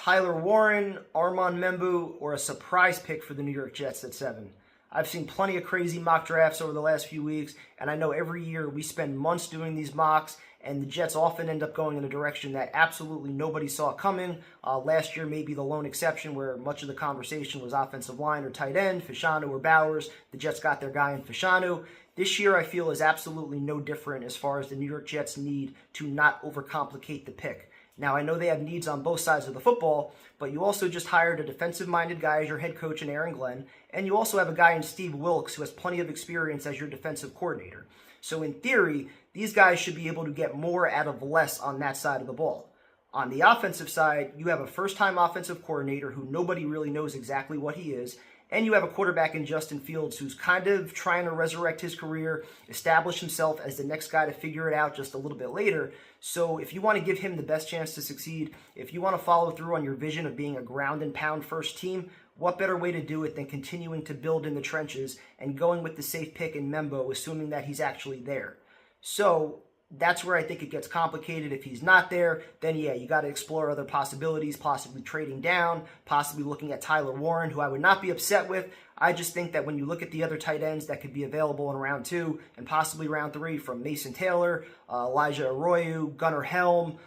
Tyler Warren, Armand Membou, or a surprise pick for the New York Jets at 7. I've seen plenty of crazy mock drafts over the last few weeks, and I know every year we spend months doing these mocks, and the Jets often end up going in a direction that absolutely nobody saw coming. Last year may be the lone exception where much of the conversation was offensive line or tight end, Fashanu or Bowers. The Jets got their guy in Fashanu. This year I feel is absolutely no different as far as the New York Jets need to not overcomplicate the pick. Now, I know they have needs on both sides of the football, but you also just hired a defensive-minded guy as your head coach in Aaron Glenn, and you also have a guy in Steve Wilks who has plenty of experience as your defensive coordinator. So in theory, these guys should be able to get more out of less on that side of the ball. On the offensive side, you have a first-time offensive coordinator who nobody really knows exactly what he is, and you have a quarterback in Justin Fields who's kind of trying to resurrect his career, establish himself as the next guy to figure it out just a little bit later. So if you want to give him the best chance to succeed, if you want to follow through on your vision of being a ground and pound first team, what better way to do it than continuing to build in the trenches and going with the safe pick in Membou, assuming that he's actually there. So that's where I think it gets complicated. If he's not there, then yeah, you got to explore other possibilities, possibly trading down, possibly looking at Tyler Warren, who I would not be upset with. I just think that when you look at the other tight ends that could be available in round 2 and possibly round 3 from Mason Taylor, Elijah Arroyo, Gunnar Helm,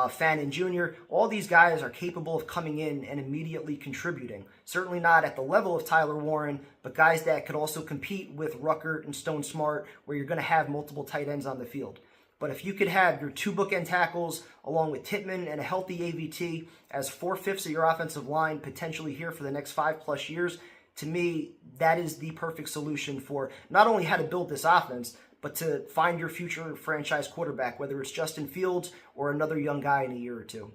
Fannin Jr., all these guys are capable of coming in and immediately contributing. Certainly not at the level of Tyler Warren, but guys that could also compete with Ruckert and Stone Smart, where you're going to have multiple tight ends on the field. But if you could have your 2 bookend tackles along with Tittman and a healthy AVT as 4/5 of your offensive line potentially here for the next 5+ years, to me, that is the perfect solution for not only how to build this offense, but to find your future franchise quarterback, whether it's Justin Fields or another young guy in a year or two.